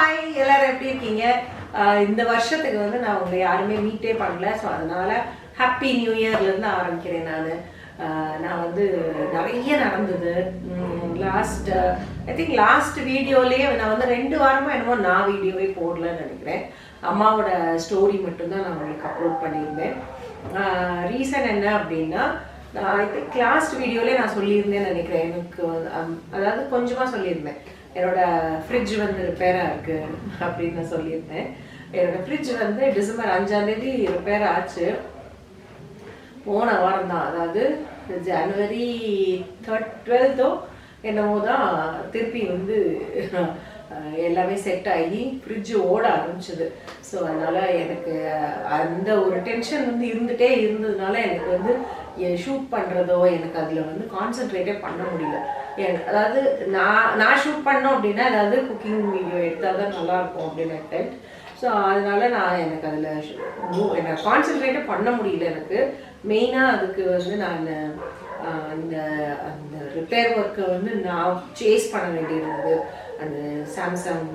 Hi எல்லாரும் எப்படி இருக்கீங்க? இந்த வருஷத்துக்கு வந்து நான் உங்களை யாருமே மீட்டே பண்ணல. ஸோ அதனால ஹாப்பி நியூ இயர்லேருந்து ஆரம்பிக்கிறேன். நான் வந்து நிறைய நடந்தது. லாஸ்ட் வீடியோலேயே நான் வந்து 2 வாரமாக என்னமோ நான் வீடியோவே போடலன்னு நினைக்கிறேன். அம்மாவோட ஸ்டோரி மட்டும்தான் நான் உங்களுக்கு அப்லோட் பண்ணியிருந்தேன். ரீசன் என்ன அப்படின்னா, ஐ திங்க் லாஸ்ட் வீடியோலேயே நான் சொல்லியிருந்தேன்னு நினைக்கிறேன். எனக்கு அதாவது கொஞ்சமாக சொல்லியிருந்தேன். என்னோட ஃப்ரிட்ஜ் வந்து ரிப்பேராக இருக்குது அப்படின்னு நான் சொல்லியிருந்தேன். என்னோடய ஃப்ரிட்ஜ் வந்து டிசம்பர் 5ஆம் தேதி ரிப்பேர் ஆச்சு. போன வாரம் தான், அதாவது ஜனவரி 12 என்னமோ தான் திருப்பி வந்து எல்லாமே செட் ஆகி ஃப்ரிட்ஜு ஓட ஆரம்பிச்சிது. ஸோ அதனால் எனக்கு அந்த ஒரு டென்ஷன் வந்து இருந்துகிட்டே இருந்ததுனால எனக்கு வந்து ஷூட் பண்ணுறதோ எனக்கு அதில் வந்து கான்சென்ட்ரேட்டே பண்ண முடியல. அதாவது நான் ஷூட் பண்ணோம் அப்படின்னா ஏதாவது குக்கிங் வீடியோ எடுத்தால் தான் நல்லாயிருக்கும் அப்படின்னு நினைட்டேன். ஸோ அதனால் எனக்கு அதில் எனக்கு கான்சென்ட்ரேட்டே பண்ண முடியல. எனக்கு மெயினாக அதுக்கு வந்து நான் அந்த ரிப்பேர் ஒர்க்கை வந்து நான் சேஸ் பண்ண வேண்டியிருந்தது. அந்த சாம்சங்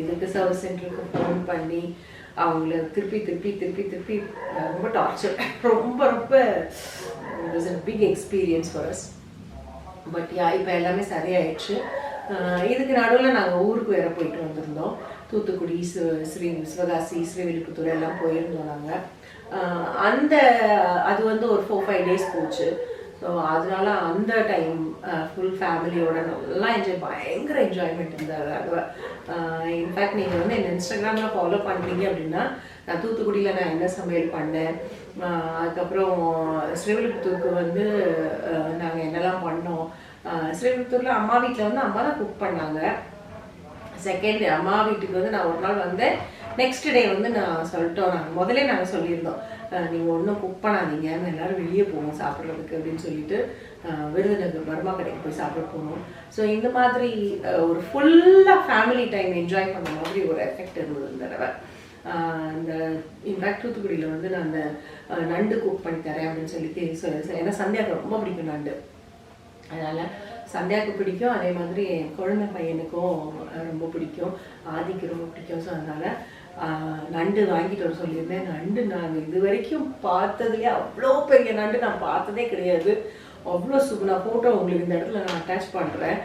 இதுக்கு சர்வீஸ் சென்டருக்கு ஃபோன் பண்ணி அவங்கள திருப்பி ரொம்ப டார்ச்சர், ரொம்ப it was a big experience for us. But இப்போ எல்லாமே சரியாயிடுச்சு. இதுக்கு நடுவில் நாங்கள் ஊருக்கு வேறு போயிட்டு வந்திருந்தோம். தூத்துக்குடி, சிவகாசி, ஸ்ரீவில்லிபுத்தூர் எல்லாம் போயிருந்தோம் நாங்கள். அது வந்து ஒரு 4-5 டேஸ் போச்சு. ஸோ அதனால அந்த டைம் ஃபுல் ஃபேமிலியோட நல்லா பயங்கர என்ஜாய்மெண்ட் இருந்தது. இன்ஃபேக்ட் நீங்கள் வந்து என் இன்ஸ்டாகிராமில் ஃபாலோ பண்ணுறீங்க அப்படின்னா நான் தூத்துக்குடியில் நான் என்ன சமையல் பண்ணேன், அதுக்கப்புறம் ஸ்ரீவில்லிபுத்தூருக்கு வந்து நாங்கள் என்னெல்லாம் பண்ணோம். ஸ்ரீவில்லிபுத்தூரில் அம்மா வீட்டில் வந்து அம்மா தான் குக் பண்ணாங்க. செகண்ட் டே அம்மா வீட்டுக்கு வந்து நான் ஒரு நாள் வந்தேன். நெக்ஸ்ட் டே வந்து நான் சொல்லிட்டோம், நாங்கள் சொல்லியிருந்தோம், நீங்கள் ஒன்றும் குக் பண்ணாதீங்க, எல்லோரும் வெளியே போவோம் சாப்பிட்றதுக்கு அப்படின்னு சொல்லிட்டு விருதுநகர் பர்மா கடைக்கு போய் சாப்பிட போனோம். ஸோ இந்த மாதிரி ஒரு ஃபுல்லாக ஃபேமிலி டைம் என்ஜாய் பண்ண மாதிரி ஒரு எஃபெக்ட் இருந்தது இந்த தடவை. இந்த இன்ஃபேக்ட் தூத்துக்குடியில் வந்து நான் அந்த நண்டு குக் பண்ணி தரேன் அப்படின்னு சொல்லி ஏன்னா சந்தியாவுக்கு ரொம்ப பிடிக்கும் நண்டு. அதனால் சந்தியாவுக்கு பிடிக்கும், அதே மாதிரி என் குழந்தை பையனுக்கும் ரொம்ப பிடிக்கும், ஆதிக்கு ரொம்ப பிடிக்கும். ஸோ அதனால் நண்டு வாங்கிட்டு வர சொல்லியிருந்தேன். நண்டு நான் இது வரைக்கும் பார்த்ததுலேயே அவ்வளோ பெரிய நண்டு நான் பார்த்ததே கிடையாது. அவ்வளோ சூப்பர். நான் ஃபோட்டோ உங்களுக்கு இந்த இடத்துல நான் அட்டாச் பண்ணுறேன்.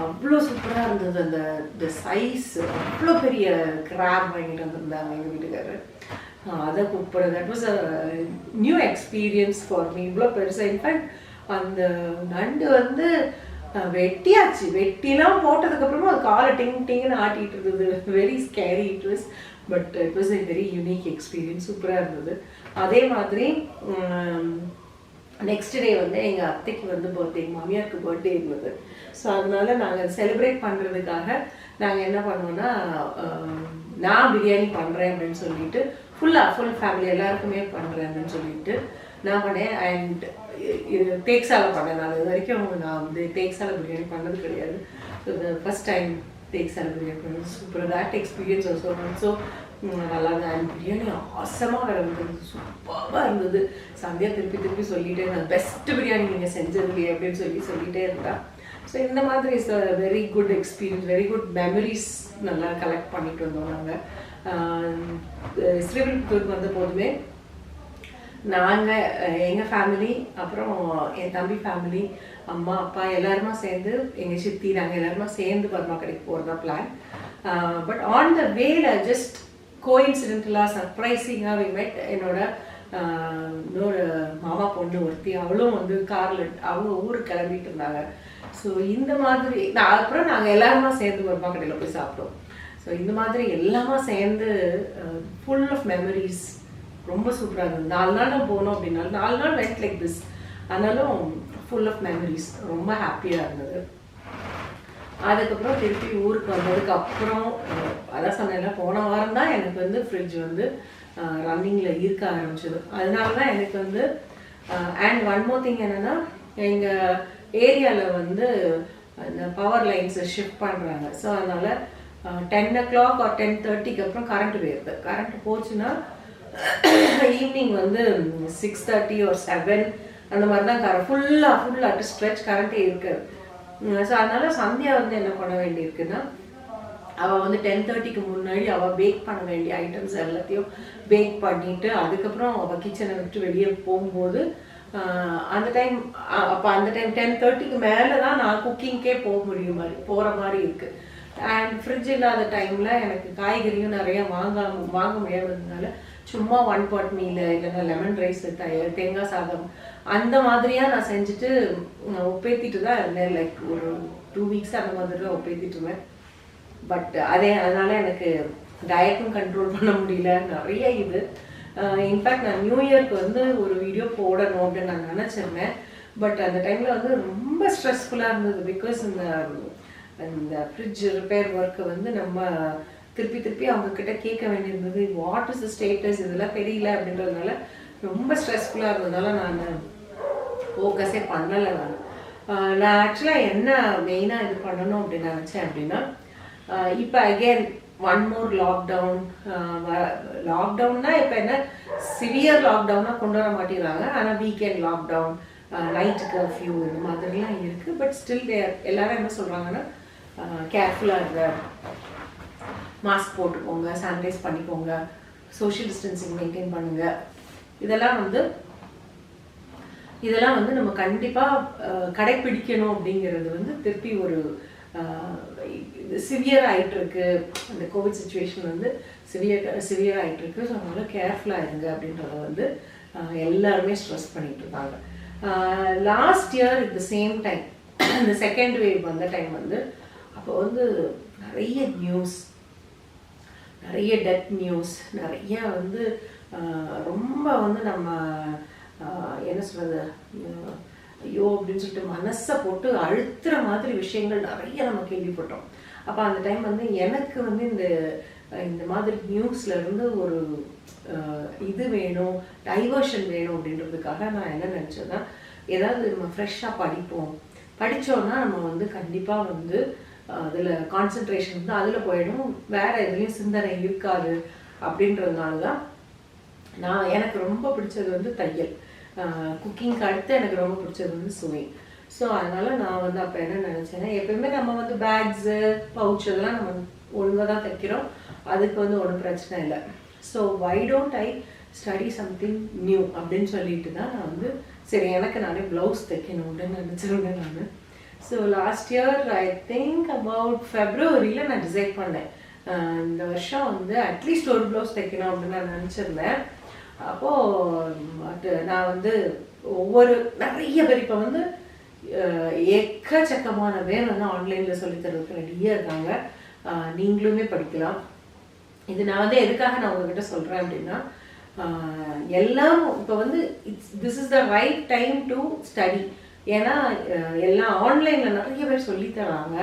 அவ்வளோ சூப்பராக இருந்தது. அந்த சைஸ் அவ்வளோ பெரிய கிராப் வாங்கிட்டு வந்திருந்தாங்க எங்கள் வீட்டுக்காரர். அதை குக் பண்ண that was a new experience for me. இவ்வளோ பெருசாக இன்ஃபேக்ட் அந்த நண்டு வந்து வெட்டிலாம் போட்டதுக்கப்புறமா அது காலை டிங்குன்னு ஆட்டிகிட்டு இருந்தது. Very scary it was. But it was a very unique experience. சூப்பராக இருந்தது. அதே மாதிரி நெக்ஸ்ட் டே வந்து எங்கள் அத்தைக்கு வந்து பர்த்டே, எங்கள் மாமியாருக்கு பர்த்டே இருந்தது. ஸோ அதனால நாங்கள் செலிப்ரேட் பண்ணுறதுக்காக நாங்கள் என்ன பண்ணோன்னா, நான் பிரியாணி பண்ணுறேன் அப்படின்னு சொல்லிட்டு ஃபுல் ஃபேமிலி எல்லாருக்குமே பண்ணுறேன் அப்படின்னு சொல்லிட்டு நான் பண்ணேன். அண்ட் தேக்ஸால பண்ணேன். நான் இது வரைக்கும் நான் வந்து தேக்ஸால பிரியாணி பண்ணது கிடையாது. ஸோ ஃபர்ஸ்ட் டைம் தேக்ஸால பிரியாணி பண்ணது. சூப்பர். தட் எக்ஸ்பீரியன்ஸ் ஸோ நல்லா இருந்தது. அண்ட் பிரியாணி ஆசமாக வேறு இருந்தது, சூப்பராக இருந்தது. சந்தியா திருப்பி சொல்லிகிட்டே இருந்தாங்க, பெஸ்ட்டு பிரியாணி நீங்கள் செஞ்சதுலையே அப்படின்னு சொல்லிகிட்டே இருந்தா. ஸோ இந்த மாதிரி is a very good experience, very good memories நல்லா கலெக்ட் பண்ணிட்டு வந்தோம் நாங்கள். ஸ்ரீவில்லிபுத்தூருக்கு வந்த போதுமே நாங்கள் எங்கள் ஃபேமிலி, அப்புறம் என் தம்பி ஃபேமிலி, அம்மா அப்பா எல்லாருமா சேர்ந்து, எங்கள் சித்தி, நாங்கள் எல்லாருமா சேர்ந்து பர்மா கடைக்கு போகிறதா பிளான். பட் ஆன் த வேல ஜஸ்ட் கோஇன்சிடென்டலாக சர்ப்ரைசிங்காக வி மெட் என்னோட இன்னொரு மாமா பொண்ணு ஒருத்தி. அவளும் வந்து காரில் அவங்க ஊருக்கு கிளம்பிட்டு இருந்தாங்க. ஸோ இந்த மாதிரி அப்புறம் நாங்கள் எல்லாருமா சேர்ந்து பர்மா கடையில் போய் சாப்பிட்டோம். ஸோ இந்த மாதிரி எல்லாமா சேர்ந்து ஃபுல் ஆஃப் மெமரிஸ், ரொம்ப சூப்பராக இருந்தது. 4 நாள் நான் போனோம் அப்படின்னா 4 நாள் வெண்ட் லைக் திஸ். ஆனாலும் ஃபுல் ஆஃப் மெமரிஸ், ரொம்ப ஹாப்பியாக இருந்தது. அதுக்கப்புறம் திருப்பி ஊருக்கு வந்ததுக்கு அப்புறம் அதான் சொன்னேன்ல, போன வாரம் தான் எனக்கு வந்து ஃப்ரிட்ஜ் வந்து ரன்னிங்கில் இருக்க ஆரம்பிச்சது. அதனால தான் எனக்கு வந்து அண்ட் ஒன் மோர் திங் என்னென்னா, எங்கள் ஏரியாவில் வந்து அந்த பவர் லைன்ஸை ஷிஃப்ட் பண்ணுறாங்க. ஸோ அதனால் 10 o'clock or 10:30க்கு அப்புறம் கரண்ட்டு போயிடுது. கரண்ட்டு போச்சுன்னா ஈவினிங் வந்து 6:30 or 7 அந்த மாதிரி தான் ஃபுல்லாக அட் ஸ்ட்ரெச் கரண்ட்டே இருக்காது. ஸோ அதனால் சந்தியா வந்து என்ன பண்ண வேண்டியிருக்குன்னா, அவள் வந்து 10:30க்கு முன்னாடி அவள் பேக் பண்ண வேண்டிய ஐட்டம்ஸ் எல்லாத்தையும் பேக் பண்ணிவிட்டு அதுக்கப்புறம் அவள் கிச்சனை விட்டு வெளியே போகும்போது அந்த டைம் 10:30க்கு மேலே தான் நான் குக்கிங்க்கே போகிற மாதிரி இருக்குது. அண்ட் ஃப்ரிட்ஜ் இல்லாத டைமில் எனக்கு காய்கறியும் நிறையா வாங்க முடியாததுனால சும்மா 1 pot மீல் இல்லைன்னா லெமன் ரைஸ் தேங்காய் சாதம் அந்த மாதிரியாக நான் செஞ்சுட்டு ஒப்பேத்திட்டு தான் இருந்தேன். லைக் ஒரு 2 weeks அந்த மாதிரி தான் ஒப்பேத்திட்டு இருந்தேன். பட் அதனால எனக்கு டயட்டும் கண்ட்ரோல் பண்ண முடியல நிறைய இது. இன்ஃபேக்ட் நான் நியூ இயர்க்கு வந்து ஒரு வீடியோ போடணும் அப்படின்னு நான் நினச்சிருந்தேன். பட் அந்த டைமில் வந்து ரொம்ப ஸ்ட்ரெஸ்ஃபுல்லாக இருந்தது. பிகாஸ் இந்த ஃப்ரிட்ஜ் ரிப்பேர் ஒர்க்கு வந்து நம்ம திருப்பி அவங்கக்கிட்ட கேட்க வேண்டியிருந்தது. வாட் இஸ் த ஸ்டேட்டஸ் இதெல்லாம் தெரியல அப்படின்றதுனால ரொம்ப ஸ்ட்ரெஸ்ஃபுல்லாக இருந்ததுனால நான் ஃபோக்கஸே பண்ணலை. நான் ஆக்சுவலாக என்ன மெயினாக இது பண்ணணும் அப்படின்னு நினச்சேன் அப்படின்னா, இப்போ அகெயின் 1 more லாக்டவுன்னா இப்போ என்ன சிவியர் லாக்டவுனாக கொண்டு வர மாட்டேங்கிறாங்க. ஆனால் வீக்கெண்ட் லாக்டவுன், நைட் கர்ஃப்யூ இந்த மாதிரிலாம் இருக்குது. பட் ஸ்டில் எல்லாரும் என்ன சொல்கிறாங்கன்னா, கேர்ஃபுல்லாக இருங்க, மாஸ்க் போட்டுக்கோங்க, சானிடைஸ் பண்ணிக்கோங்க, சோஷியல் டிஸ்டன்சிங் மெயின்டைன் பண்ணுங்க. இதெல்லாம் வந்து நம்ம கண்டிப்பாக கடைப்பிடிக்கணும் அப்படிங்கிறது வந்து திருப்பி ஒரு சிவியர் ஆகிட்டு இருக்கு. அந்த கோவிட் சுச்சுவேஷன் வந்து சிவியர் ஆகிட்டு இருக்கு. ஸோ அதனால கேர்ஃபுல்லாக இருங்க அப்படின்றத வந்து எல்லாருமே ஸ்ட்ரெஸ் பண்ணிட்டு இருக்காங்க. Last year it the same time இந்த செகண்ட் வேவ் வந்த டைம் வந்து அப்போ வந்து நிறைய நியூஸ், நிறைய டெத் நியூஸ், நிறைய வந்து ரொம்ப வந்து நம்ம என்ன சொல்கிறது, ஐயோ அப்படின்னு சொல்லிட்டு மனசை போட்டு அழுத்துற மாதிரி விஷயங்கள் நிறைய நம்ம கேள்விப்பட்டோம். அப்போ அந்த டைம் வந்து எனக்கு வந்து இந்த மாதிரி நியூஸ்ல இருந்து ஒரு இது வேணும், டைவர்ஷன் வேணும் அப்படின்றதுக்காக நான் என்ன நினச்சேன்னா, ஏதாவது நம்ம ஃப்ரெஷ்ஷாக படித்தோன்னா நம்ம வந்து கண்டிப்பாக வந்து அதில் கான்சென்ட்ரேஷன் வந்து அதில் போயிடும், வேற எதுலேயும் சிந்தனை இருக்காது. அப்படின்றதுனால தான் எனக்கு ரொம்ப பிடிச்சது வந்து தையல். குக்கிங்க்கு அடுத்து எனக்கு ரொம்ப பிடிச்சது வந்து ஸ்விமிங். ஸோ அதனால் நான் வந்து அப்போ என்ன நினச்சேன்னா, எப்பயுமே நம்ம வந்து பேக்ஸு, பவுச் இதெல்லாம் நம்ம ஒழுங்காக தான் தைக்கிறோம், அதுக்கு வந்து ஒன்றும் பிரச்சனை இல்லை. So why don't I study something new அப்படின்னு சொல்லிட்டு தான் நான் வந்து சரி எனக்கு நானே ப்ளவுஸ் தைக்கணும் அப்படின்னு நினச்சிருந்தேன் நான். So last year I think about ஃபெப்ரவரியில் நான் டிசைட் பண்ணேன், இந்த வருஷம் வந்து அட்லீஸ்ட் ஒரு ப்ளவுஸ் தைக்கணும் அப்படின்னு நான் நினச்சிருந்தேன். அப்போது நான் வந்து நிறைய பேர் இப்போ வந்து எக்கச்சக்கமான பேர் வந்து ஆன்லைனில் சொல்லித்தரதுக்கு ரெடியாக இருக்காங்க. நீங்களுமே படிக்கலாம். இது நான் வந்து எதுக்காக நான் உங்ககிட்ட சொல்கிறேன் அப்படின்னா, எல்லாம் இப்போ வந்து this is the right time to study. ஏன்னா எல்லாம் ஆன்லைனில் நிறைய பேர் சொல்லித்தராங்க.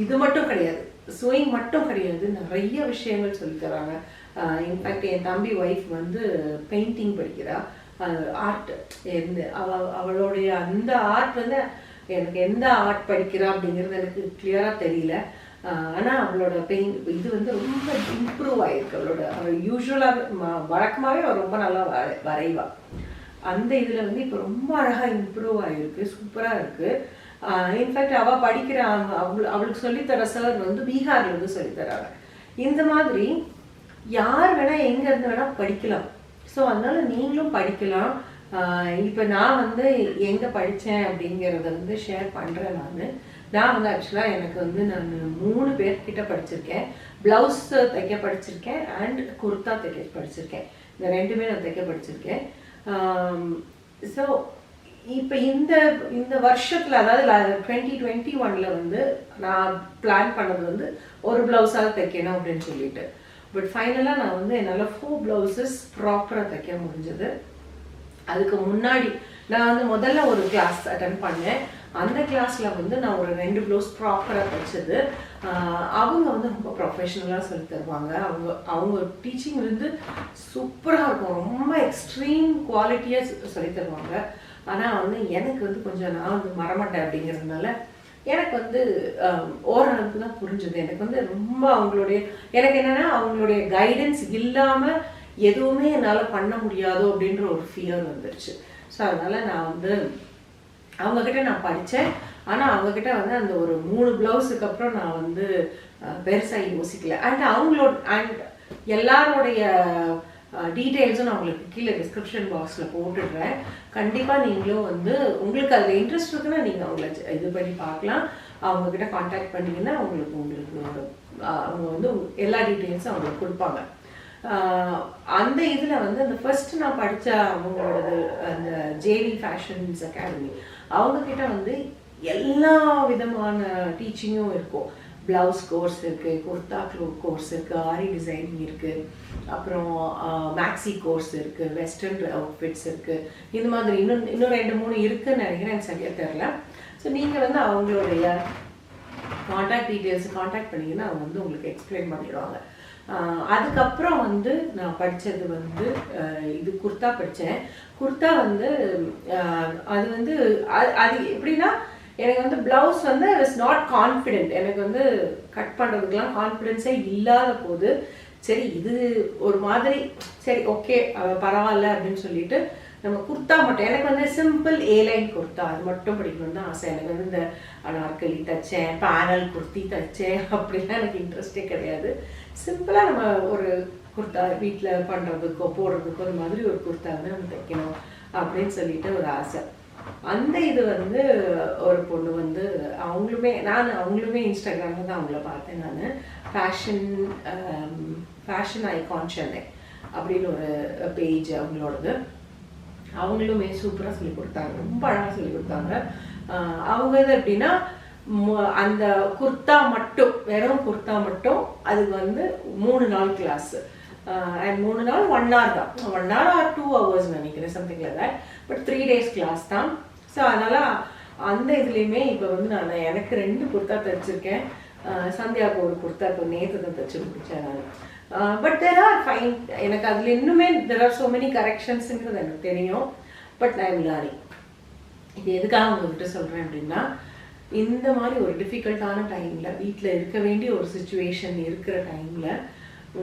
இது மட்டும் கிடையாது, ஸ்விங் மட்டும் கிடையாது, நிறைய விஷயங்கள் சொல்லித்தராங்க. இன்ஃபேக்ட் என் தம்பி ஒய்ஃப் வந்து பெயிண்டிங் படிக்கிறா, ஆர்ட். அவளுடைய அந்த ஆர்ட் வந்து எனக்கு எந்த ஆர்ட் படிக்கிறா அப்படிங்கிறது எனக்கு கிளியராக தெரியல. ஆனால் அவளோட இது வந்து ரொம்ப இம்ப்ரூவ் ஆகிருக்கு. அவள் யூஸ்வலாக வழக்கமாகவே அவள் ரொம்ப நல்லா வரைவா. அந்த இதில் வந்து இப்போ ரொம்ப அழகாக இம்ப்ரூவ் ஆகிருக்கு, சூப்பராக இருக்குது. இன்ஃபேக்ட் அவள் படிக்கிற அவளுக்கு சொல்லித்தர சார் வந்து பீகார்லேருந்து சொல்லித்தராங்க. இந்த மாதிரி யார் வேணால் எங்கேருந்து வேணால் படிக்கலாம். ஸோ அதனால் நீங்களும் படிக்கலாம். இப்போ நான் வந்து எங்கே படித்தேன் அப்படிங்கிறத வந்து ஷேர் பண்ணுறேன். நான் வந்து ஆக்சுவலாக எனக்கு வந்து நான் 3 பேர்கிட்ட படிச்சிருக்கேன். ப்ளவுஸ் தைக்க படிச்சிருக்கேன் அண்ட் குர்த்தா தைக்க படிச்சிருக்கேன். இந்த 2மே நான் தைக்க படிச்சிருக்கேன். ஸோ இப்போ இந்த வருஷத்தில், அதாவது 2021 வந்து நான் பிளான் பண்ணது வந்து ஒரு ப்ளவுஸாக தைக்கணும் அப்படின்னு சொல்லிட்டு. பட் ஃபைனலாக நான் வந்து என்னால் 4 ப்ளவுசஸ் ப்ராப்பராக தைக்க முடிஞ்சது. அதுக்கு முன்னாடி நான் வந்து முதல்ல ஒரு கிளாஸ் அட்டன் பண்ணேன். அந்த கிளாஸில் வந்து நான் ஒரு 2 ப்ளவுஸ் ப்ராப்பராக தைச்சது. அவங்க வந்து ரொம்ப ப்ரொஃபஷ்னலாக சொல்லி தருவாங்க. அவங்க டீச்சிங் வந்து சூப்பராக இருக்கும், ரொம்ப எக்ஸ்ட்ரீம் குவாலிட்டியாக சொல்லி தருவாங்க. ஆனால் வந்து எனக்கு வந்து கொஞ்சம் நான் வந்து மறமாட்டேன் அப்படிங்கிறதுனால எனக்கு வந்து ஓரளவுக்கு தான் புரிஞ்சுது. எனக்கு வந்து ரொம்ப எனக்கு என்னென்னா அவங்களுடைய கைடன்ஸ் இல்லாமல் எதுவுமே என்னால் பண்ண முடியாதோ அப்படின்ற ஒரு ஃபியர் வந்துருச்சு. ஸோ அதனால் நான் வந்து அவங்கக்கிட்ட நான் படித்தேன். ஆனால் அவங்கக்கிட்ட வந்து அந்த ஒரு 3 ப்ளவுஸுக்கு அப்புறம் நான் வந்து பெருசாக யோசிக்கல. அண்ட் எல்லாரோடைய டீட்டெயில்ஸும் நான் உங்களுக்கு கீழே டிஸ்கிரிப்ஷன் பாக்ஸில் போட்டுடுறேன். கண்டிப்பாக நீங்களும் வந்து உங்களுக்கு அதில் இன்ட்ரெஸ்ட் இருக்குன்னா நீங்கள் அவங்கள இது பண்ணி பார்க்கலாம். அவங்கக்கிட்ட காண்டாக்ட் பண்ணிங்கன்னா உங்களுக்கு அவங்க வந்து எல்லா டீட்டெயில்ஸும் அவங்களுக்கு கொடுப்பாங்க. அந்த இதில் வந்து அந்த ஃபர்ஸ்ட் நான் படித்த அவங்களோடது அந்த ஜேவி ஃபேஷன்ஸ் அகாடமி, அவங்கக்கிட்ட வந்து எல்லா விதமான டீச்சிங்கும் இருக்கும். ப்ளவுஸ் கோர்ஸ் இருக்குது, குர்தா கோர்ஸ் இருக்குது, ஆரி டிசைனிங் இருக்குது, அப்புறம் மேக்ஸி கோர்ஸ் இருக்குது, வெஸ்டர்ன் அவுட்ஃபிட்ஸ் இருக்குது. இந்த மாதிரி இன்னும் 2-3 இருக்குதுன்னு நினைக்கிறேன், எனக்கு சரியாக தெரில. ஸோ நீங்கள் வந்து அவங்களுடைய காண்டாக்ட் டீட்டெயில்ஸ் காண்டாக்ட் பண்ணிங்கன்னா அவங்க வந்து உங்களுக்கு எக்ஸ்பிளைன் பண்ணிடுவாங்க. அதுக்கப்புறம் வந்து நான் படித்தது வந்து இது குர்தா படித்தேன். குர்தா வந்து அது வந்து அது எப்படின்னா, எனக்கு வந்து ப்ளவுஸ் வந்து ஐ வாஸ் நாட் கான்ஃபிடென்ட். எனக்கு வந்து கட் பண்ணுறதுக்கெலாம் கான்ஃபிடென்ஸே இல்லாத போது, சரி இது ஒரு மாதிரி சரி ஓகே பரவாயில்ல அப்படின்னு சொல்லிட்டு நம்ம குர்த்தா மட்டும், எனக்கு வந்து சிம்பிள் ஏலைன் குர்த்தா அது மட்டும் படிக்கணும்னு தான் ஆசை. எனக்கு வந்து இந்த அனார்கலி தைச்சேன், பேனல் குர்த்தி தைச்சேன் அப்படிலாம் எனக்கு இன்ட்ரெஸ்டே கிடையாது. சிம்பிளாக நம்ம ஒரு குர்த்தா வீட்டில் பண்ணுறதுக்கோ போடுறதுக்கோ அந்த மாதிரி ஒரு குர்த்தா வந்து நம்ம தைக்கணும் அப்படின்னு சொல்லிட்டு ஒரு ஆசை. அந்த இது வந்து ஒரு பொண்ணு வந்து அவங்களுமே இன்ஸ்டாகிராமில் தான் அவங்கள பார்த்தேன் நான். ஃபேஷன் ஐகான் சென்னை அப்படின்னு ஒரு பேஜ் அவங்களோடது. அவங்களுமே சூப்பராக சொல்லி கொடுத்தாங்க, ரொம்ப அழகாக சொல்லி கொடுத்தாங்க. அவங்க இது எப்படின்னா, அந்த குர்த்தா மட்டும், வெறும் குர்த்தா மட்டும் அதுக்கு வந்து 3 நாள் கிளாஸு. அண்ட் 3 நாள் 1 hour தான், 1 hour or 2 hours நினைக்கிறேன், something like that. But 3 days class தான். ஸோ அதனால் அந்த இதுலேயுமே இப்போ வந்து நான் எனக்கு 2 குர்த்தா தைச்சிருக்கேன். சந்தியாவுக்கு ஒரு குர்த்தா இப்போ நேற்று தான் தைச்சி முடித்தேன் நான். பட் தேர் ஆர் ஃபைன், எனக்கு அதில் இன்னுமே தெர் ஆர் ஸோ மெனி கரெக்ஷன்ஸுங்கிறது எனக்கு தெரியும். But I am learning. இது எதுக்காக உங்கள்கிட்ட சொல்கிறேன் அப்படின்னா, இந்த மாதிரி ஒரு டிஃபிகல்ட்டான டைமில் வீட்டில் இருக்க வேண்டிய ஒரு சுச்சுவேஷன் இருக்கிற டைமில்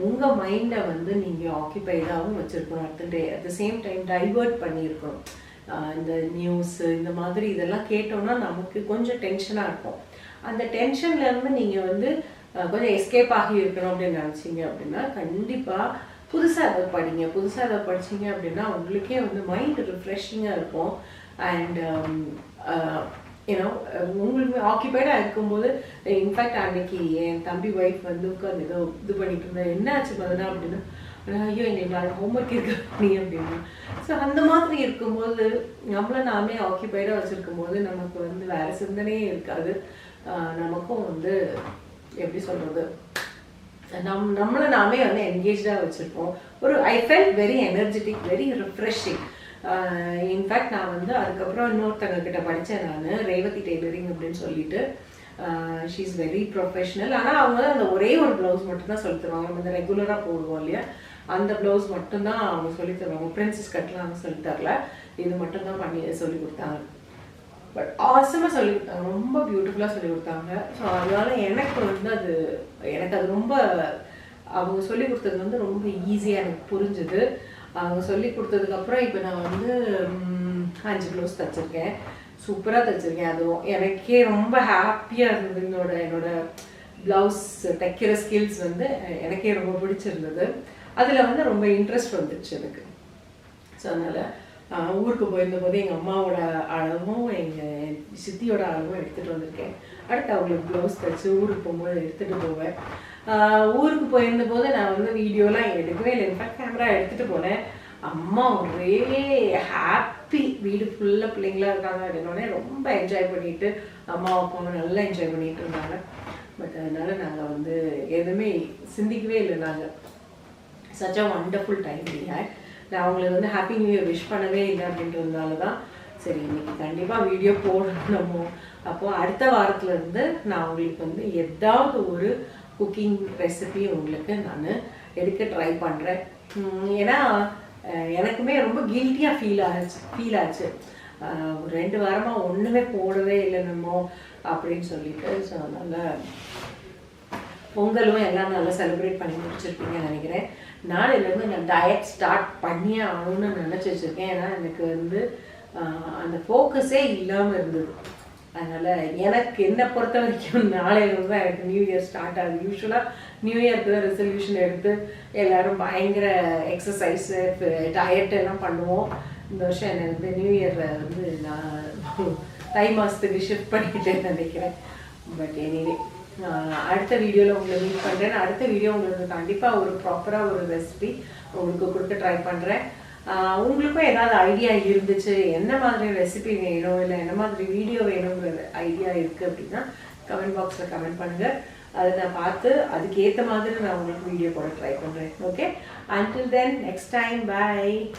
உங்கள் மைண்டை வந்து நீங்கள் ஆக்கியபைடாகவும் வச்சுருக்கணும். At the same time divert பண்ணியிருக்கணும். இந்த நியூஸு இந்த மாதிரி இதெல்லாம் கேட்டோம்னா நமக்கு கொஞ்சம் டென்ஷனாக இருக்கும். அந்த டென்ஷன்லேருந்து நீங்கள் வந்து கொஞ்சம் எஸ்கேப் ஆகி இருக்கணும் அப்படின்னு நினச்சிங்க அப்படின்னா, கண்டிப்பாக புதுசாக அதை படிங்க. புதுசாக அதை படிச்சிங்க அப்படின்னா உங்களுக்கே வந்து மைண்ட் ரிஃப்ரெஷிங்காக இருக்கும். அண்ட் ஏன்னோ உங்களுக்கு ஆக்கியபைடாக இருக்கும்போது, இன்ஃபேக்ட் அன்னைக்கு என் தம்பி ஒய்ஃப் வந்து உட்காந்து ஏதோ இது பண்ணிட்டு இருந்தேன். என்ன ஆச்சு பார்த்தா அப்படின்னா, ஐயோ எங்களுக்கு நாளைக்கு ஹோம்ஒர்க் இருக்கு நீ அப்படின்னா. ஸோ அந்த மாதிரி இருக்கும்போது நம்மளை நாமே ஆக்கியபைடாக வச்சுருக்கும் போது நமக்கு வந்து வேறு சிந்தனையே இருக்காது. நமக்கும் வந்து எப்படி சொல்கிறது, நம்மளை நாமே வந்து என்கேஜாக வச்சுருப்போம். I felt very energetic, very refreshing. In fact நான் வந்து அதுக்கப்புறம் இன்னொருத்தங்க கிட்ட படித்தேன் நான், ரேவதி டெய்லரிங் அப்படின்னு சொல்லிட்டு. She is very professional. ஆனால் அவங்க அந்த ஒரே ஒரு ப்ளவுஸ் மட்டும்தான் சொல்லி தருவாங்க. நம்ம இந்த ரெகுலராக போடுவோம் இல்லையா, அந்த ப்ளவுஸ் மட்டும்தான் அவங்க சொல்லி தருவாங்க. பிரின்சஸ் கட்லாம் அவங்க சொல்லி தரல, இது மட்டும்தான் பண்ணி சொல்லி கொடுத்தாங்க. பட் ஆசமாக சொல்லி கொடுத்தாங்க, ரொம்ப பியூட்டிஃபுல்லாக சொல்லி கொடுத்தாங்க. ஸோ அதனால எனக்கு வந்து அது ரொம்ப, அவங்க சொல்லி கொடுத்தது வந்து ரொம்ப ஈஸியாக எனக்கு புரிஞ்சுது. அவங்க சொல்லி கொடுத்ததுக்கப்புறம் இப்போ நான் வந்து 5 ப்ளவுஸ் தைச்சிருக்கேன், சூப்பராக தைச்சிருக்கேன். அதுவும் எனக்கே ரொம்ப ஹாப்பியாக இருந்தது. என்னோட ப்ளவுஸ் தைக்கிற ஸ்கில்ஸ் வந்து எனக்கே ரொம்ப பிடிச்சிருந்தது. அதில் வந்து ரொம்ப இன்ட்ரெஸ்ட் வந்துடுச்சு எனக்கு. ஸோ அதனால் ஊருக்கு போயிருந்தபோது எங்கள் அம்மாவோட அளவும் எங்கள் சித்தியோட அளவும் எடுத்துகிட்டு வந்திருக்கேன். அடுத்து அவங்களுக்கு ப்ளவுஸ் தைச்சி ஊருக்கு போகும்போது எடுத்துகிட்டு போவேன். ஊருக்கு போயிருந்தபோது நான் வந்து வீடியோலாம் எடுக்கவே இல்லை, இன்ஃபேக்ட் கேமரா எடுத்துகிட்டு போனேன். அம்மா ஒரே ஹாப்பி, வீடு ஃபுல்லாக பிள்ளைங்களாக இருக்காங்க அப்படின்னோடனே ரொம்ப என்ஜாய் பண்ணிவிட்டு அம்மா அப்பாவும் நல்லா என்ஜாய் பண்ணிகிட்டு இருந்தாங்க. பட் அதனால் நாங்கள் வந்து எதுவுமே சிந்திக்கவே இல்லை. நாங்கள் such a wonderful time we had. நான் அவங்களுக்கு வந்து ஹாப்பி நியூ இயர் விஷ் பண்ணவே இல்லை அப்படின்றதுனால தான் சரி இன்னைக்கு கண்டிப்பாக வீடியோ போடணுமோ. அப்போது அடுத்த வாரத்துலேருந்து நான் உங்களுக்கு வந்து ஏதாவது ஒரு குக்கிங் ரெசிபி உங்களுக்கு நான் எடுக்க ட்ரை பண்ணுறேன். ஏன்னா எனக்குமே ரொம்ப கில்ட்டியாக ஃபீல் ஆச்சு. 2 வாரமாக ஒன்றுமே போடவே இல்லை நம்ம அப்படின்னு சொல்லிட்டு. ஸோ அதனால் பொங்கலும் எல்லாம் நல்லா செலிப்ரேட் பண்ணி முடிச்சிருப்பீங்கன்னு நினைக்கிறேன். நாளையிலேருந்து நான் டயட் ஸ்டார்ட் பண்ணியே ஆகணும்னு நினச்சி வச்சுருக்கேன். ஏன்னா எனக்கு வந்து அந்த ஃபோக்கஸே இல்லாமல் இருந்தது. அதனால் எனக்கு என்னை பொறுத்த வரைக்கும் நாளையிலிருந்து தான் எனக்கு நியூ இயர் ஸ்டார்ட் ஆகுது. யூஸ்வலாக நியூ இயர்க்கு தான் ரெசல்யூஷன் எடுத்து எல்லோரும் பயங்கர எக்ஸசைஸு டயட் எல்லாம் பண்ணுவோம். இந்த வருஷம் எனக்கு வந்து நியூ இயர் வந்து நான் தை மாதத்துக்கு ஷிஃப்ட் பண்ணிக்கிட்டேன்னு நினைக்கிறேன். பட் எனிவே அடுத்த வீடியோவில் உங்களை மீட் பண்ணுறேன். அடுத்த வீடியோ உங்களுக்கு கண்டிப்பாக ஒரு ப்ராப்பராக ஒரு ரெசிபி உங்களுக்கு கொடுக்க ட்ரை பண்ணுறேன். உங்களுக்கும் ஏதாவது ஐடியா இருந்துச்சு, என்ன மாதிரி ரெசிபி வேணும் இல்லை என்ன மாதிரி வீடியோ வேணுங்கிற ஐடியா இருக்குது அப்படின்னா கமெண்ட் பாக்ஸில் கமெண்ட் பண்ணுங்கள். அதை நான் பார்த்து அதுக்கேற்ற மாதிரி நான் உங்களுக்கு வீடியோ போட ட்ரை பண்ணுறேன். Okay, until then, next time, bye.